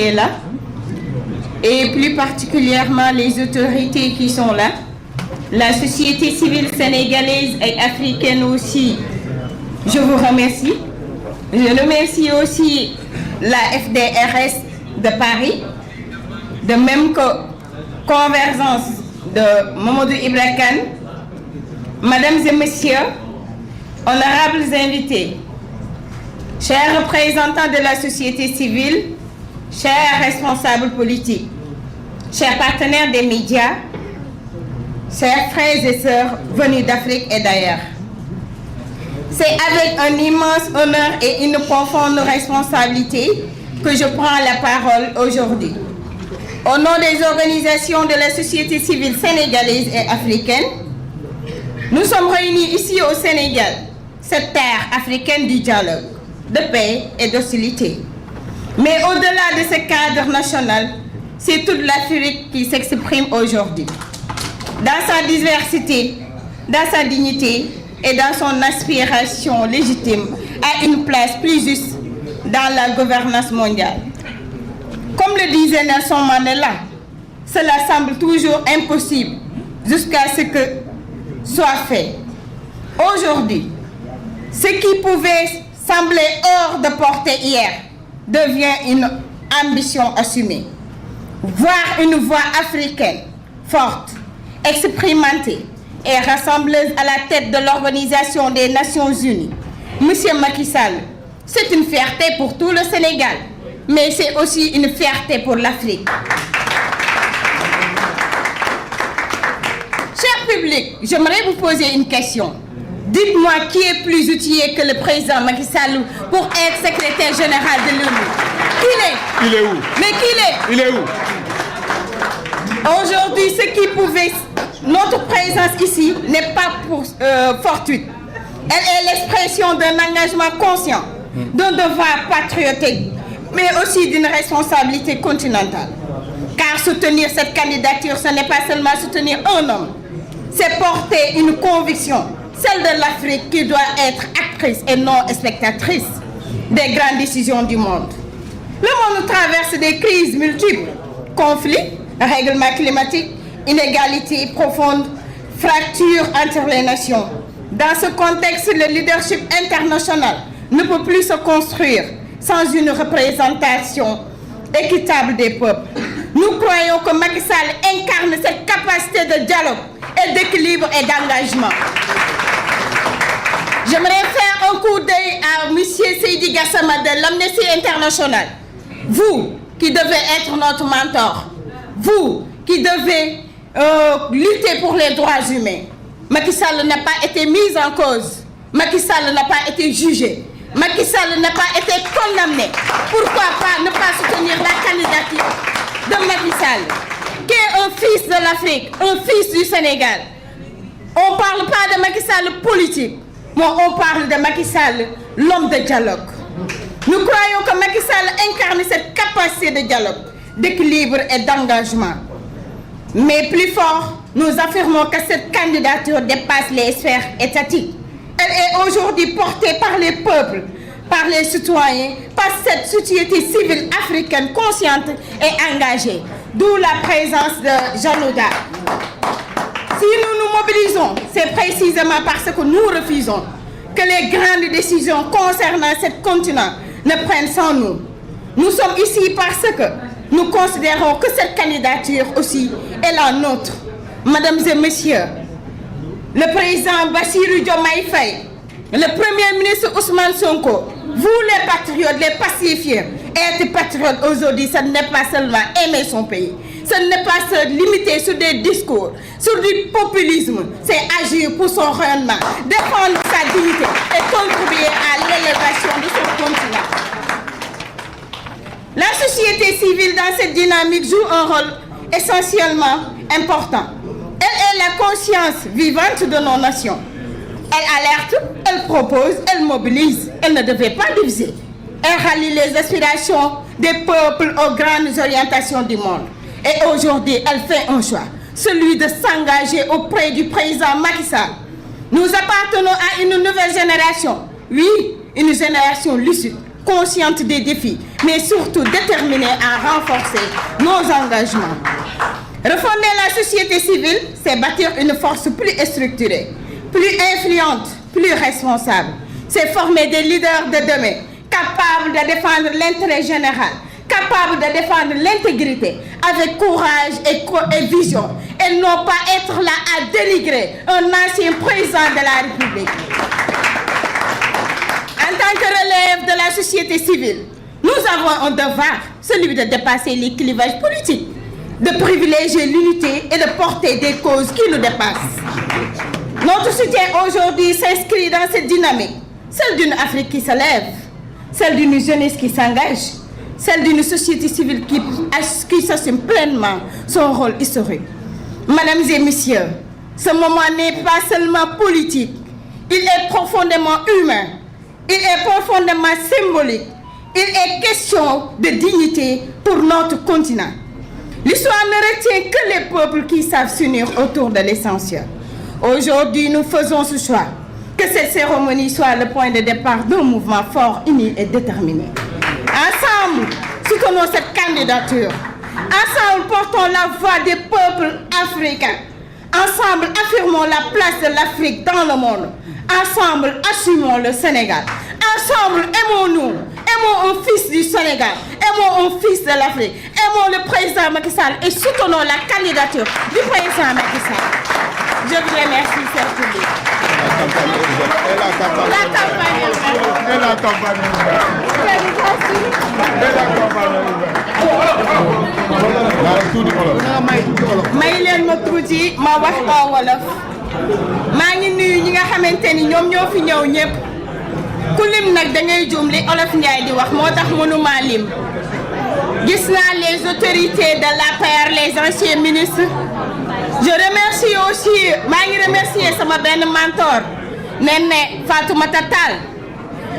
est là, et plus particulièrement les autorités qui sont là, la société civile sénégalaise et africaine aussi, je vous remercie. Je remercie aussi la FDRS de Paris, de même que Convergence de Mamadou Ibra Kane. Mesdames et messieurs, honorables invités, chers représentants de la société civile, chers responsables politiques, chers partenaires des médias, chers frères et sœurs venus d'Afrique et d'ailleurs. C'est avec un immense honneur et une profonde responsabilité que je prends la parole aujourd'hui. Au nom des organisations de la société civile sénégalaise et africaine, nous sommes réunis ici au Sénégal, cette terre africaine du dialogue, de paix et d'hostilité. Mais au-delà de ce cadre national, c'est toute l'Afrique qui s'exprime aujourd'hui, dans sa diversité, dans sa dignité et dans son aspiration légitime à une place plus juste dans la gouvernance mondiale. Comme le disait Nelson Mandela, cela semble toujours impossible jusqu'à ce que soit fait. Aujourd'hui, ce qui pouvait sembler hors de portée hier devient une ambition assumée. Voir une voix africaine forte, expérimentée et rassembleuse à la tête de l'Organisation des Nations Unies, Monsieur Macky Sall, c'est une fierté pour tout le Sénégal, mais c'est aussi une fierté pour l'Afrique. Cher public, j'aimerais vous poser une question. Dites-moi qui est plus outillé que le président Macky Sall pour être secrétaire général de l'ONU? Qui l'est? Il est où? Mais qui l'est? Il est où? Aujourd'hui, ce qui pouvait... Notre présence ici n'est pas fortuite. Elle est l'expression d'un engagement conscient, d'un devoir patriotique, mais aussi d'une responsabilité continentale. Car soutenir cette candidature, ce n'est pas seulement soutenir un homme, c'est porter une conviction, celle de l'Afrique qui doit être actrice et non spectatrice des grandes décisions du monde. Le monde traverse des crises multiples, conflits, règlements climatiques, inégalités profondes, fractures entre les nations. Dans ce contexte, le leadership international ne peut plus se construire sans une représentation équitable des peuples. Nous croyons que Macky Sall incarne cette capacité de dialogue et d'équilibre et d'engagement. J'aimerais faire un coup d'œil à M. Seydi Gassama de l'Amnesty International. Vous qui devez être notre mentor, vous qui devez lutter pour les droits humains. Macky Sall n'a pas été mis en cause. Macky Sall n'a pas été jugé. Macky Sall n'a pas été condamné. Pourquoi pas ne pas soutenir la candidature de Macky Sall, qui est un fils de l'Afrique, un fils du Sénégal? On ne parle pas de Macky Sall politique, mais on parle de Macky Sall, l'homme de dialogue. Nous croyons que Macky Sall incarne cette capacité de dialogue, d'équilibre et d'engagement. Mais plus fort, nous affirmons que cette candidature dépasse les sphères étatiques. Elle est aujourd'hui portée par les peuples, par les citoyens, par cette société civile africaine consciente et engagée. D'où la présence de Janouda. Si nous nous mobilisons, c'est précisément parce que nous refusons que les grandes décisions concernant ce continent ne prennent sans nous. Nous sommes ici parce que nous considérons que cette candidature aussi est la nôtre. Mesdames et messieurs, le président Bassirou Diomaye Faye, le premier ministre Ousmane Sonko, vous les patriotes, les pacifiés, être patriote aujourd'hui, ce n'est pas seulement aimer son pays. Ce n'est pas se limiter sur des discours, sur du populisme. C'est agir pour son rayonnement, défendre sa dignité et contribuer à l'élévation de son continent. La société civile dans cette dynamique joue un rôle essentiellement important. Elle est la conscience vivante de nos nations. Elle alerte, elle propose, elle mobilise. Elle ne devait pas diviser. Elle rallie les aspirations des peuples aux grandes orientations du monde. Et aujourd'hui, elle fait un choix, celui de s'engager auprès du président Macky Sall. Nous appartenons à une nouvelle génération. Oui, une génération lucide, consciente des défis, mais surtout déterminés à renforcer nos engagements. Refonder la société civile, c'est bâtir une force plus structurée, plus influente, plus responsable. C'est former des leaders de demain, capables de défendre l'intérêt général, capables de défendre l'intégrité, avec courage et vision, et non pas être là à dénigrer un ancien président de la République. En tant que relève de la société civile, nous avons un devoir, celui de dépasser les clivages politiques, de privilégier l'unité et de porter des causes qui nous dépassent. Notre soutien aujourd'hui s'inscrit dans cette dynamique, celle d'une Afrique qui se lève, celle d'une jeunesse qui s'engage, celle d'une société civile qui s'assume pleinement son rôle historique. Mesdames et messieurs, ce moment n'est pas seulement politique, il est profondément humain, il est profondément symbolique, il est question de dignité pour notre continent. L'histoire ne retient que les peuples qui savent s'unir autour de l'essentiel. Aujourd'hui, nous faisons ce choix, que cette cérémonie soit le point de départ d'un mouvement fort, uni et déterminé. Ensemble, soutenons cette candidature. Ensemble, portons la voix des peuples africains. Ensemble, affirmons la place de l'Afrique dans le monde. Ensemble, assumons le Sénégal. Ensemble, aimons-nous. Aimons un fils du Sénégal. Aimons un fils de l'Afrique. Aimons le président Macky Sall et soutenons la candidature du président Macky Sall. Je vous remercie, cher public. may leen ma tuuti ma wax en wolof maa ngi nuyu ñi nga xamante ni ñoom ñoo fi ñëw ñëpp ku lim nag da ngay juum li Olof Njaay di wax moo tax mënuma lim gis naa les autorités de l'APR, les anciens ministres. Je remercie aussi maa ngi remercier sama benn mentor Néné Fatoumata Tall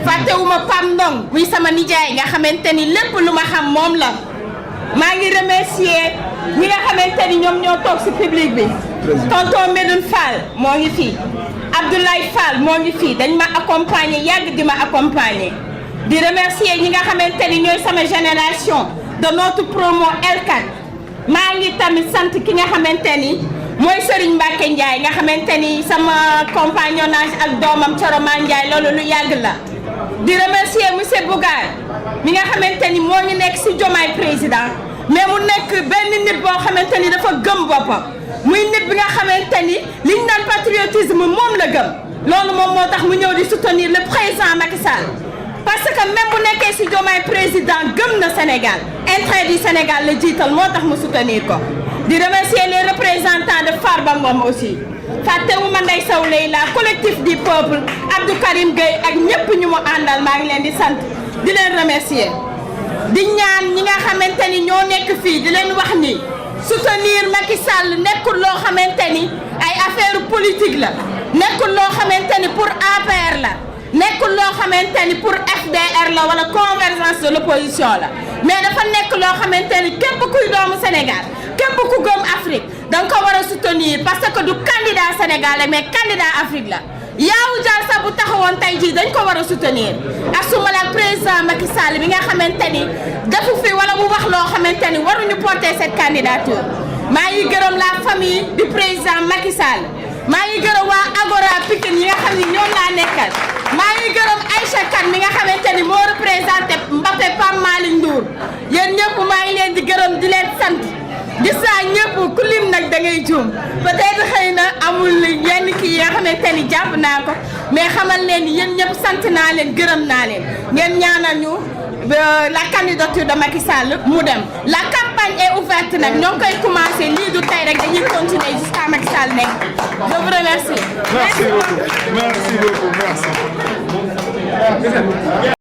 fàttewuma Pam Ndong muy sama nijaay nga xamante ni lépp lu ma xam moom la maa ngi remercier ñi nga xamante ni ñoom ñoo toog ci public bi tonton Medoune Fall moo ngi fii Abdoulaye Fall moo ngi fii dañ ma accompagner yàgg di ma accompagner di remercier ñi nga xamante ni ñooy sama génération de notre promo L4 maa ngi tamit sant ki nga xamante ni mooy Serigne Mbacke Ndiaye nga xamante ni sama compagnonnage ak doomam Coroma Ndiaye loolu lu yàgg la di remercier monsieur Bougar mi nga xamante ni moo ngi nekk ci Diomaye président mais mu nekk benn nit boo xamante ni dafa gëm boppam muy nit bi nga xamante ni liñ naan patriotisme moom la gëm loolu moom moo tax mu ñëw di soutenir le président Macky Sall parce que même bu nekkee ci Diomaye président gëm na Sénégal intérêt du Sénégal la jiital moo tax mu soutenir ko di remercier les représentants de Farba Ngom aussi fàttewuma Ndeye Sow Leila collectif du peuple Abdou Karim Gueye ak ñëpp ñu mu àndal maa ngi leen di sant di leen remercier di ñaan ñi nga xamante ni ñoo nekk fii di leen wax ni soutenir Macky Sall nekkul loo xamante ni ay affaire politique la nekkul loo xamante ni pour APR la nekkul loo xamante ni pour FDR la wala convergence de l'opposition la mais dafa nekk loo xamante ni képp kuy doomu Sénégal képp ku gëm Afrique danga ko war a soutenir parce que du candidat sénégalais mais candidat Afrique la Yawou Dial sax bu taxawoon tey jii dañ ko war a soutenir asuma la président Macky Sall bi nga xamante ni defu fi wala mu wax loo xamante ni waruñu porter cette candidature maa ngi gërëm la famille du président Macky Sall maa ngi gërëm waa Agora Pikine yi nga xam ni ñoom laa nekkal maa ngi gërëm Aïcha Kane mi nga xamante ni moo représenté Mbappé Pam Malick Ndour yéen ñëpp maa ngi leen di gërëm di leen sant gis naa ñëpp ku lim nag da ngay juum peut-être xëy na amul yenn kii yi nga xamante ni jàpp naa ko mais xamal leen ni yéen ñëpp sant naa leen gërëm naa leen ngeen ñaanal ñu la candidature de Macky Sall mu dem la campagne est ouverte nag ñoo ngi koy commencer lii du tey rek dañuy continuer jusqu'à Macky Sall nekk je vous remercie. Merci beaucoup. Merci beaucoup. Merci.